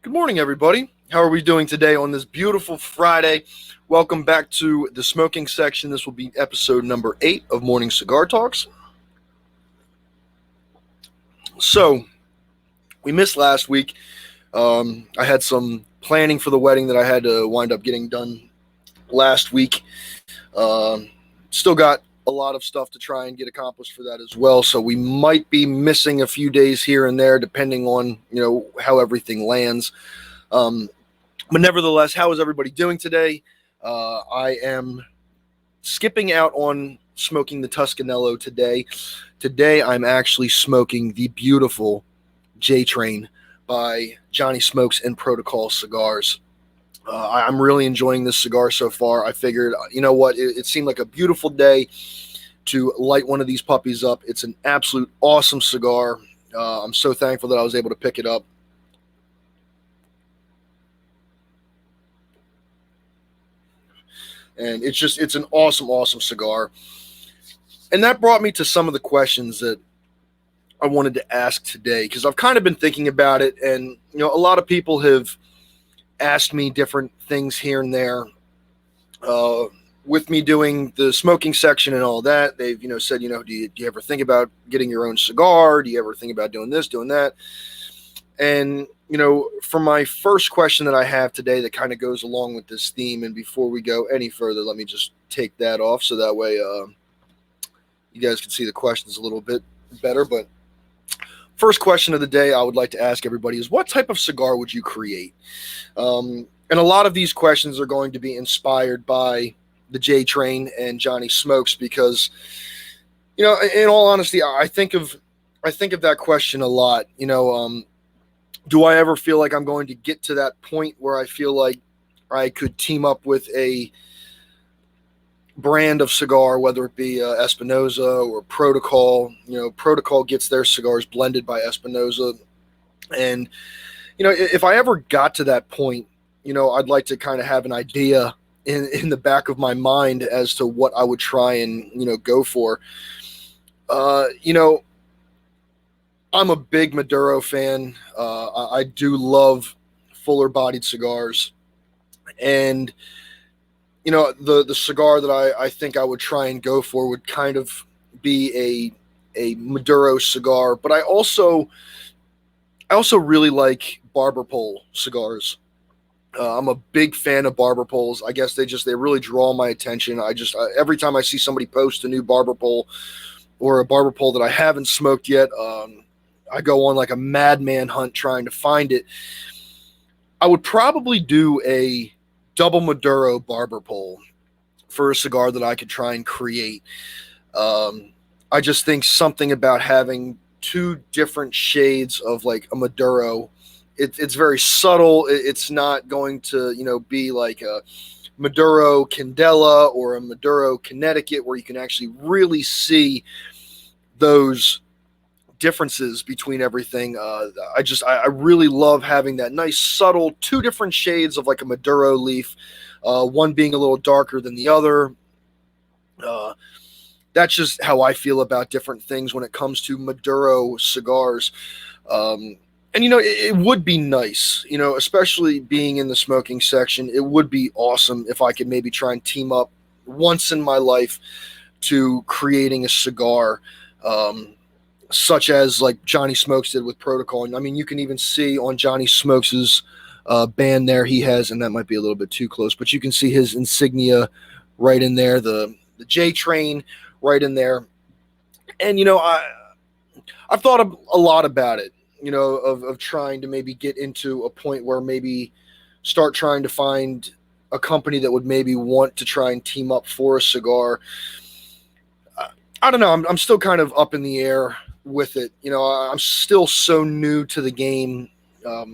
Good morning, everybody. How are we doing today on this beautiful Friday? Welcome back to the smoking section. This will be episode number 8 of Morning Cigar Talks. So, we missed last week. I had some planning for the wedding that I had to wind up getting done last week. Still got a lot of stuff to try and get accomplished for that as well. So we might be missing a few days here and there, depending on how everything lands. But nevertheless, how is everybody doing today? I am skipping out on smoking the Tuscanello today. Today, I'm actually smoking the beautiful J Train by Johnny Smokes and Protocol Cigars. I'm really enjoying this cigar so far. I figured, you know what, it seemed like a beautiful day to light one of these puppies up. It's an absolute awesome cigar. I'm so thankful that I was able to pick it up. And it's an awesome cigar. And that brought me to some of the questions that I wanted to ask today, because I've kind of been thinking about it, and a lot of people have asked me different things here and there. With me doing the smoking section and all that, they've said, do you ever think about getting your own cigar? Do you ever think about doing this, doing that? And for my first question that I have today, that kind of goes along with this theme, and before we go any further, let me just take that off so that way you guys can see the questions a little bit better. But first question of the day I would like to ask everybody is, what type of cigar would you create? And a lot of these questions are going to be inspired by the J Train and Johnny Smokes, because in all honesty, I think of that question a lot. Do I ever feel like I'm going to get to that point where I feel like I could team up with a brand of cigar, whether it be Espinosa or Protocol? Protocol gets their cigars blended by Espinosa. And, if I ever got to that point, I'd like to kind of have an idea in the back of my mind as to what I would try and, go for. I'm a big Maduro fan. I do love fuller bodied cigars. And, the cigar that I think I would try and go for would kind of be a Maduro cigar. But I also really like barber pole cigars. I'm a big fan of barber poles. I guess they really draw my attention. Every time I see somebody post a new barber pole or a barber pole that I haven't smoked yet, I go on like a madman hunt trying to find it. I would probably do a double Maduro barber pole for a cigar that I could try and create. I just think something about having two different shades of like a Maduro. It's very subtle. It's not going to, be like a Maduro Candela or a Maduro Connecticut, where you can actually really see those differences between everything. I really love having that nice subtle two different shades of like a Maduro leaf, one being a little darker than the other. That's just how I feel about different things when it comes to Maduro cigars. And it would be nice, especially being in the smoking section. It would be awesome if I could maybe try and team up once in my life to creating a cigar, such as like Johnny Smokes did with Protocol. And I mean, you can even see on Johnny Smokes's band there, he has, and that might be a little bit too close, but you can see his insignia right in there, the J Train right in there. And I've thought a lot about it, of trying to maybe get into a point where maybe start trying to find a company that would maybe want to try and team up for a cigar. I don't know. I'm still kind of up in the air with it. I'm still so new to the game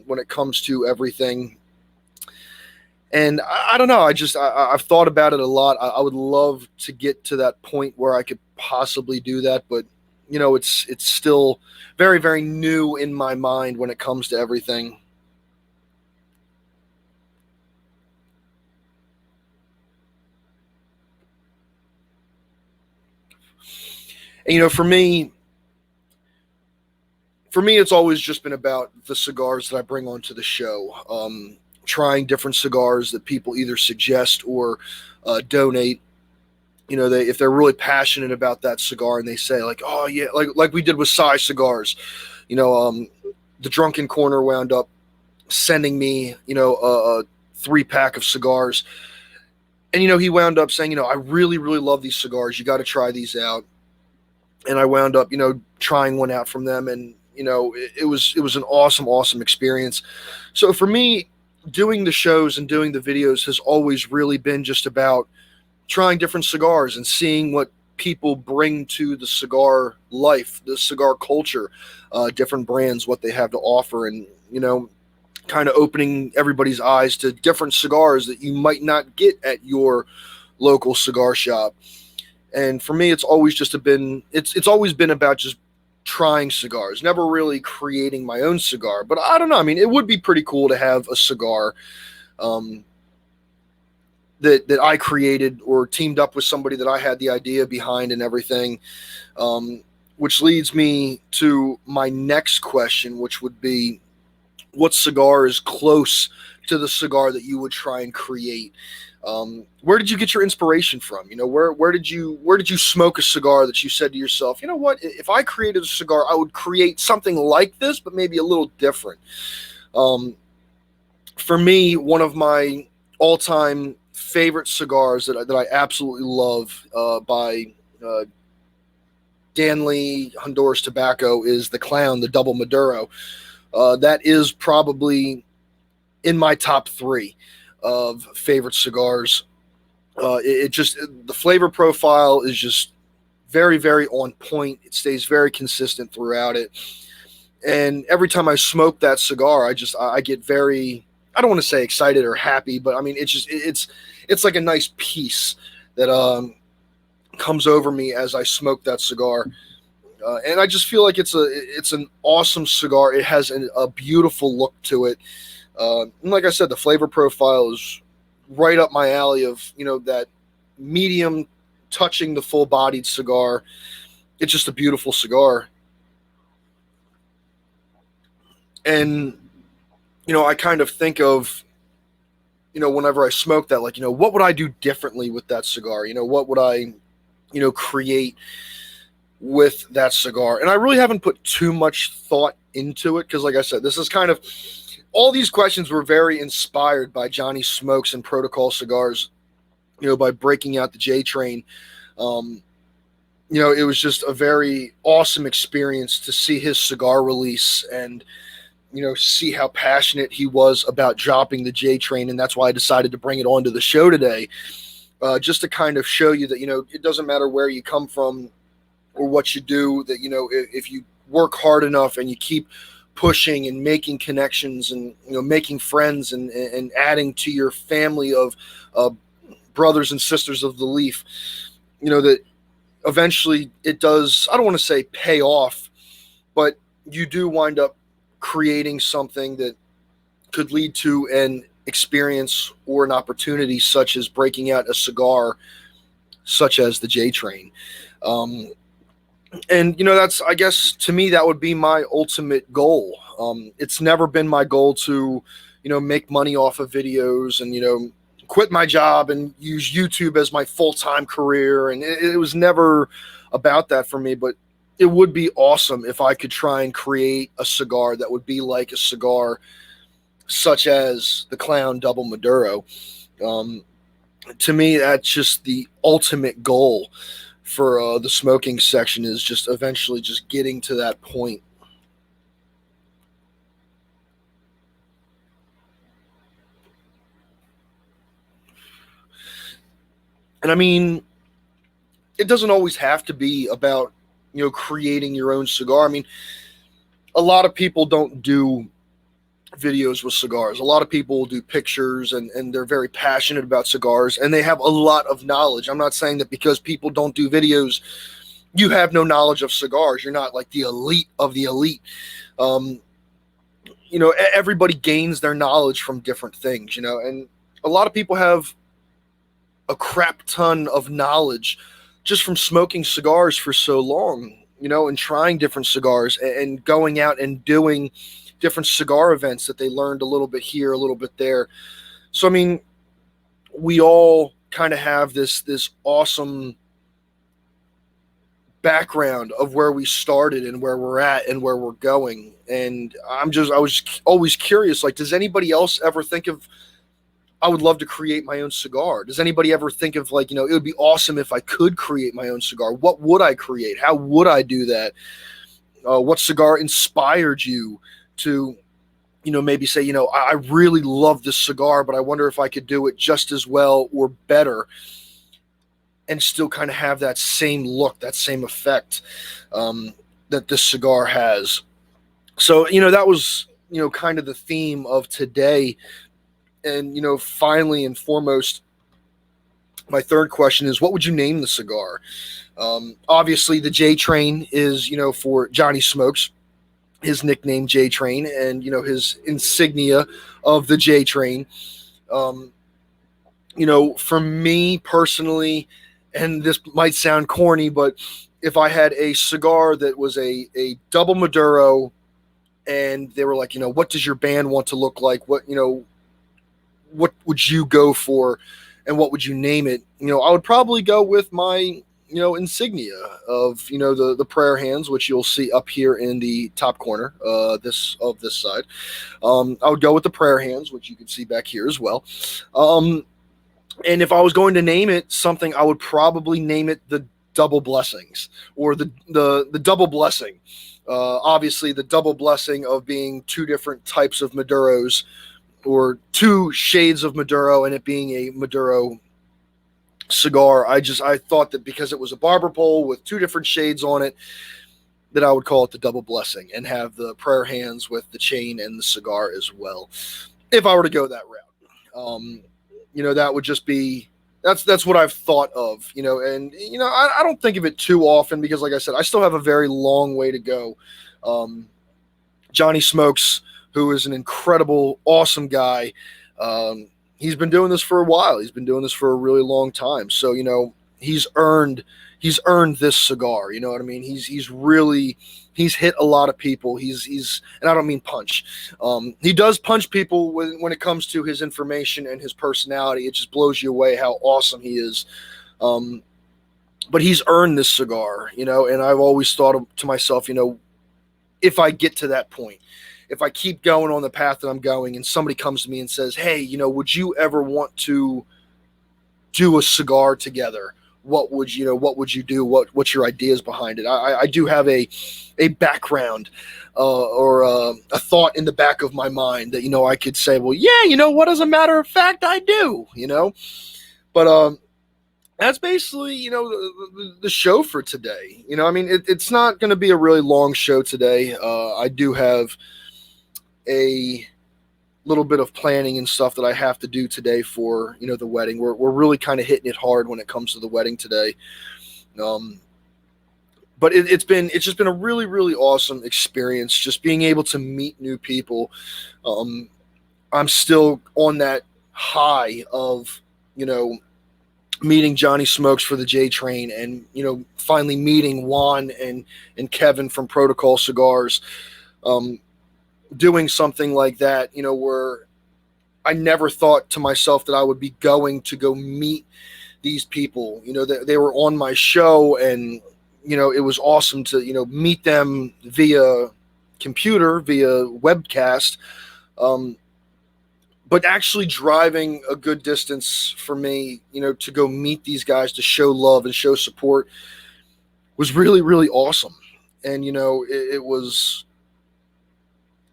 when it comes to everything. And I don't know. I've thought about it a lot. I would love to get to that point where I could possibly do that, but it's still very, very new in my mind when it comes to everything. And for me, for me, it's always just been about the cigars that I bring onto the show. Trying different cigars that people either suggest or donate. If they're really passionate about that cigar and they say like, oh yeah, like we did with cigars. You know, the Drunken Corner wound up sending me, a 3-pack of cigars, and he wound up saying, I really really love these cigars. You got to try these out. And I wound up, trying one out from them, and it was an awesome experience. So for me, doing the shows and doing the videos has always really been just about trying different cigars and seeing what people bring to the cigar life, the cigar culture, different brands, what they have to offer, and kind of opening everybody's eyes to different cigars that you might not get at your local cigar shop. And for me, it's always been about just trying cigars, never really creating my own cigar. But I don't know. I mean, it would be pretty cool to have a cigar that I created or teamed up with somebody that I had the idea behind and everything. Which leads me to my next question, which would be, what cigar is close to the cigar that you would try and create? Where did you get your inspiration from? Where did you smoke a cigar that you said to yourself, you know what, if I created a cigar, I would create something like this, but maybe a little different. For me, one of my all-time favorite cigars that I absolutely love, by Danley Honduras Tobacco, is the Clown, the Double Maduro. That is probably in my top 3 of favorite cigars. The flavor profile is just very, very on point. It stays very consistent throughout it. And every time I smoke that cigar, I get very, I don't want to say excited or happy, but I mean, it's like a nice peace that comes over me as I smoke that cigar. And I just feel like it's an awesome cigar. It has a beautiful look to it. And like I said, the flavor profile is right up my alley of, that medium touching the full-bodied cigar. It's just a beautiful cigar. And, I kind of think of, whenever I smoke that, like, what would I do differently with that cigar? What would I, create with that cigar? And I really haven't put too much thought into it because, like I said, this is kind of, all these questions were very inspired by Johnny Smokes and Protocol Cigars, by breaking out the J Train. It was just a very awesome experience to see his cigar release and, see how passionate he was about dropping the J Train. And that's why I decided to bring it onto the show today, just to kind of show you that, it doesn't matter where you come from or what you do, that, if you work hard enough and you keep pushing and making connections and making friends and adding to your family of brothers and sisters of the leaf, that eventually it does, I don't want to say pay off, but you do wind up creating something that could lead to an experience or an opportunity, such as breaking out a cigar such as the J Train. And, that's, I guess, to me, that would be my ultimate goal. It's never been my goal to, make money off of videos and, quit my job and use YouTube as my full-time career. And it was never about that for me, but it would be awesome if I could try and create a cigar that would be like a cigar such as the Clown Double Maduro. To me, that's just the ultimate goal for the smoking section, is just eventually just getting to that point. And I mean, it doesn't always have to be about, creating your own cigar. I mean, a lot of people don't do videos with cigars. A lot of people will do pictures and they're very passionate about cigars and they have a lot of knowledge. I'm not saying that because people don't do videos, you have no knowledge of cigars. You're not like the elite of the elite. Everybody gains their knowledge from different things, and a lot of people have a crap ton of knowledge just from smoking cigars for so long. and trying different cigars and going out and doing different cigar events that they learned a little bit here, a little bit there. So I mean, we all kind of have this awesome background of where we started and where we're at and where we're going. And I was always curious, like, does anybody else ever think of, I would love to create my own cigar? Does anybody ever think of, like, it would be awesome if I could create my own cigar? What would I create? How would I do that? What cigar inspired you to, maybe say, I really love this cigar, but I wonder if I could do it just as well or better and still kind of have that same look, that same effect that this cigar has. So, that was, kind of the theme of today. And, finally and foremost, my third question is, what would you name the cigar? Obviously, the J Train is, for Johnny Smokes, his nickname J Train, and, his insignia of the J Train. For me personally, and this might sound corny, but if I had a cigar that was a double Maduro, and they were like, what does your band want to look like? What would you go for, and what would you name it? I would probably go with my, insignia of, the prayer hands, which you'll see up here in the top corner, this side. I would go with the prayer hands, which you can see back here as well. And if I was going to name it something, I would probably name it the Double Blessings, or the Double Blessing. Obviously, the double blessing of being two different types of Maduros, or two shades of Maduro, and it being a Maduro cigar. I thought that because it was a barber pole with two different shades on it, that I would call it the Double Blessing, and have the prayer hands with the chain and the cigar as well, if I were to go that route. That would just be, that's what I've thought of, and, I don't think of it too often because, like I said, I still have a very long way to go. Johnny Smokes, who is an incredible, awesome guy, he's been doing this for a while. He's been doing this for a really long time. So, he's earned this cigar. You know what I mean? He's hit a lot of people. He's and I don't mean punch. He does punch people when it comes to his information and his personality. It just blows you away how awesome he is. But he's earned this cigar, and I've always thought to myself, if I get to that point, if I keep going on the path that I'm going, and somebody comes to me and says, hey, would you ever want to do a cigar together? What would you do? What's your ideas behind it? I do have a background or a thought in the back of my mind that, I could say, well, yeah, what, as a matter of fact, I do, but that's basically, the show for today. It's not going to be a really long show today. I do have a little bit of planning and stuff that I have to do today for, the wedding. We're really kind of hitting it hard when it comes to the wedding today. But it's just been a really, really awesome experience, just being able to meet new people. I'm still on that high of, meeting Johnny Smokes for the J Train, and, finally meeting Juan and Kevin from Protocol Cigars. Doing something like that, where I never thought to myself that I would be going to go meet these people. They were on my show, and, it was awesome to, meet them via computer, via webcast. But actually driving a good distance for me, to go meet these guys, to show love and show support, was really, really awesome. And,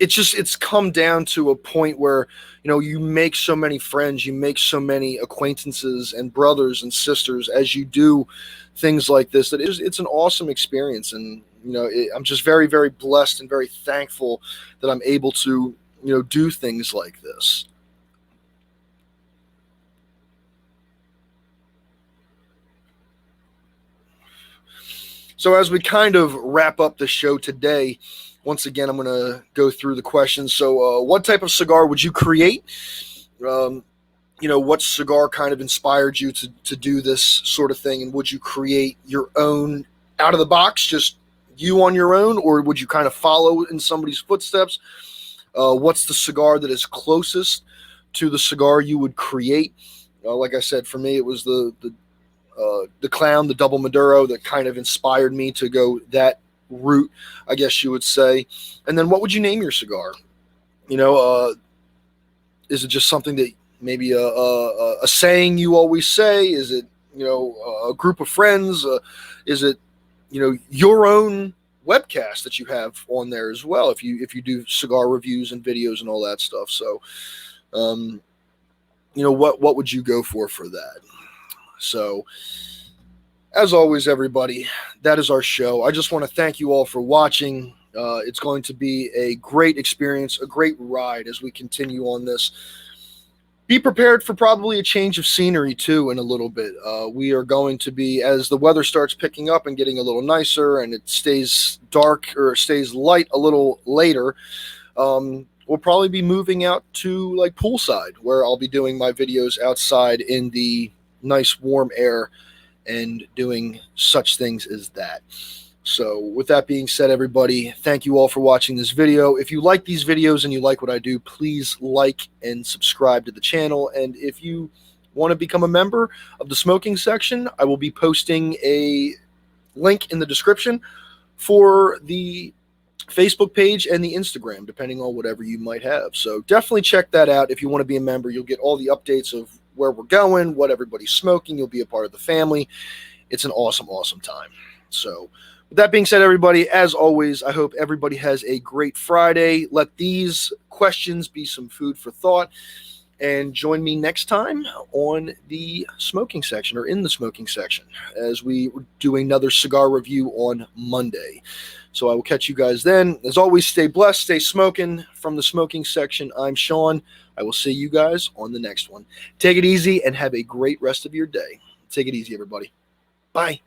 it's come down to a point where, you make so many friends, you make so many acquaintances and brothers and sisters as you do things like this, that it's an awesome experience. And, I'm just very, very blessed and very thankful that I'm able to, do things like this. So as we kind of wrap up the show today, once again, I'm going to go through the questions. So what type of cigar would you create? What cigar kind of inspired you to do this sort of thing? And would you create your own out of the box, just, you on your own, or would you kind of follow in somebody's footsteps? What's the cigar that is closest to the cigar you would create? Like I said, for me, it was the Clown, the Double Maduro, that kind of inspired me to go that route, I guess you would say. And then, what would you name your cigar? You know, is it just something that maybe a saying you always say? Is it, you know, a group of friends? Is it, you know, your own webcast that you have on there as well, if you do cigar reviews and videos and all that stuff? So, you know, what would you go for that? So, as always, everybody, that is our show. I just want to thank you all for watching. It's going to be a great experience, a great ride as we continue on this. Be prepared for probably a change of scenery too in a little bit. We are going to be, as the weather starts picking up and getting a little nicer and it stays dark or stays light a little later, we'll probably be moving out to like poolside, where I'll be doing my videos outside in the nice warm air and doing such things as that. So with that being said, everybody, thank you all for watching this video. If you like these videos and you like what I do, please like and subscribe to the channel. And if you want to become a member of the smoking section, I will be posting a link in the description for the Facebook page and the Instagram, depending on whatever you might have. So definitely check that out. If you want to be a member, you'll get all the updates of where we're going, what everybody's smoking. You'll be a part of the family. It's an awesome, awesome time. So with that being said, everybody, as always, I hope everybody has a great Friday. Let these questions be some food for thought. And join me next time on the smoking section, or in the smoking section, as we do another cigar review on Monday. So I will catch you guys then. As always, stay blessed, stay smoking. From the smoking section, I'm Sean. I will see you guys on the next one. Take it easy and have a great rest of your day. Take it easy, everybody. Bye.